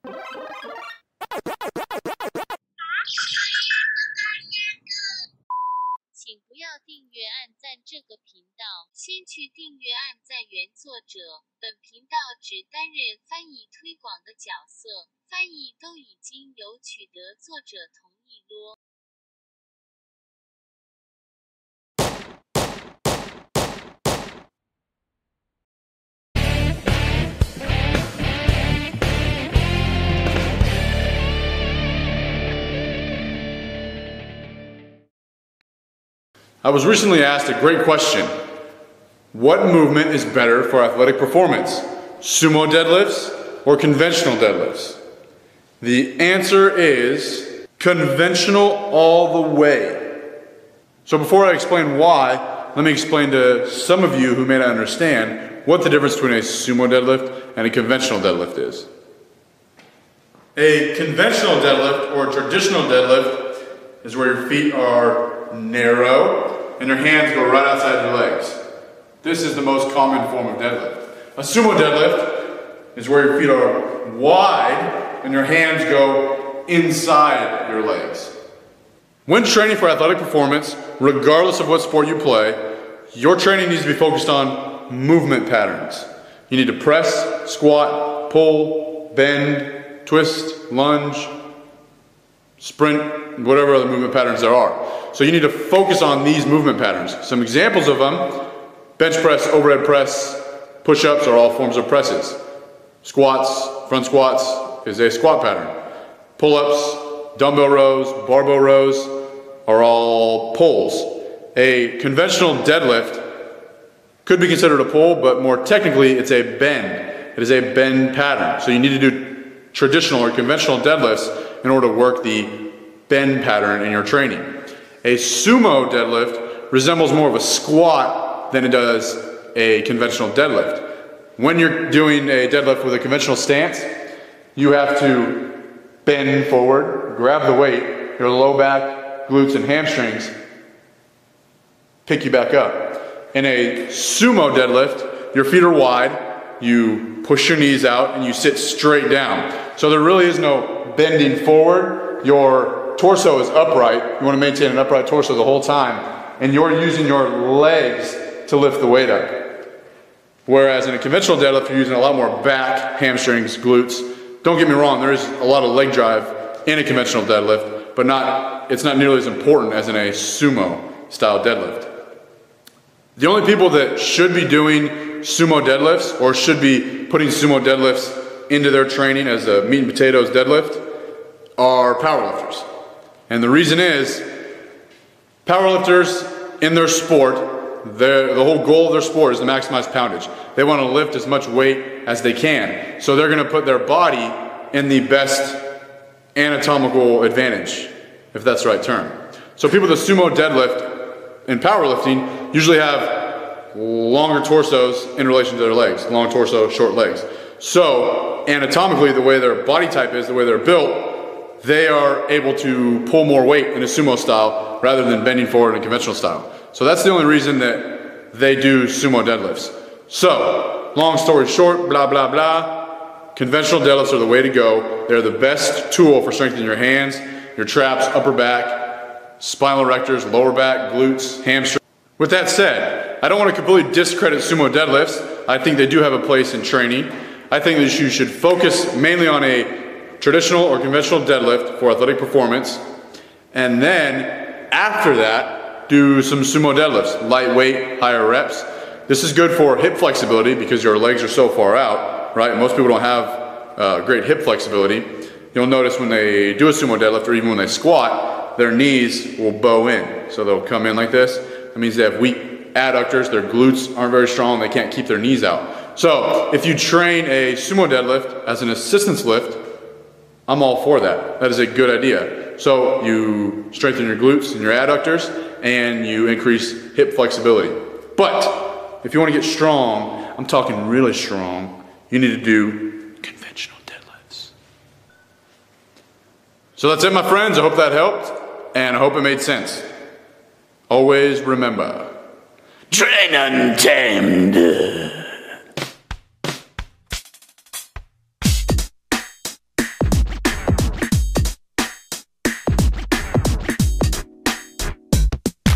请不要订阅按赞这个频道，先去订阅按赞原作者。本频道只担任翻译推广的角色，翻译都已经有取得作者同意咯。I was recently asked a great question. What movement is better for athletic performance? Sumo deadlifts or conventional deadlifts? The answer is conventional all the way. So before I explain why, let me explain to some of you who may not understand what the difference between a sumo deadlift and a conventional deadlift is. A conventional deadlift or a traditional deadlift is where your feet are narrow and your hands go right outside your legs. This is the most common form of deadlift. A sumo deadlift is where your feet are wide and your hands go inside your legs. When training for athletic performance, regardless of what sport you play, your training needs to be focused on movement patterns. You need to press, squat, pull, bend, twist, lunge, sprint, whatever other movement patterns there are. So you need to focus on these movement patterns. Some examples of them: bench press, overhead press, push-ups are all forms of presses. Squats, front squats is a squat pattern. Pull-ups, dumbbell rows, barbell rows are all pulls. A conventional deadlift could be considered a pull, but more technically it's a bend. It is a bend pattern. So you need to do traditional or conventional deadlifts in order to work the bend pattern in your training. A sumo deadlift resembles more of a squat than it does a conventional deadlift. When you're doing a deadlift with a conventional stance, you have to bend forward, grab the weight, your low back, glutes, and hamstrings pick you back up. In a sumo deadlift, your feet are wide, you push your knees out, and you sit straight down. So there really is no bending forward. Your torso is upright. You want to maintain an upright torso the whole time, and you're using your legs to lift the weight up. Whereas in a conventional deadlift, you're using a lot more back, hamstrings, glutes. Don't get me wrong, there is a lot of leg drive in a conventional deadlift, but it's not nearly as important as in a sumo style deadlift. The only people that should be doing sumo deadlifts or should be putting sumo deadlifts into their training as a meat and potatoes deadlift are powerlifters. And the reason is, powerlifters in their sport, the whole goal of their sport is to maximize poundage. They want to lift as much weight as they can. So they're going to put their body in the best anatomical advantage, if that's the right term. So people that sumo deadlift in powerlifting usually have longer torsos in relation to their legs. Long torso, short legs. So anatomically, the way their body type is, the way they're built, they are able to pull more weight in a sumo style rather than bending forward in a conventional style. So that's the only reason that they do sumo deadlifts. So, long story short, blah, blah, blah, conventional deadlifts are the way to go. They're the best tool for strengthening your hands, your traps, upper back, spinal erectors, lower back, glutes, hamstrings. With that said, I don't want to completely discredit sumo deadlifts. I think they do have a place in training. I think that you should focus mainly on a traditional or conventional deadlift for athletic performance, and then after that, do some sumo deadlifts, lightweight, higher reps. This is good for hip flexibility because your legs are so far out, right? Most people don't have great hip flexibility. You'll notice when they do a sumo deadlift or even when they squat, their knees will bow in. So they'll come in like this. That means they have weak adductors, their glutes aren't very strong, they can't keep their knees out. So if you train a sumo deadlift as an assistance lift, I'm all for that. That is a good idea. So you strengthen your glutes and your adductors and you increase hip flexibility. But if you want to get strong, I'm talking really strong, you need to do conventional deadlifts. So that's it, my friends. I hope that helped and I hope it made sense. Always remember, train untamed.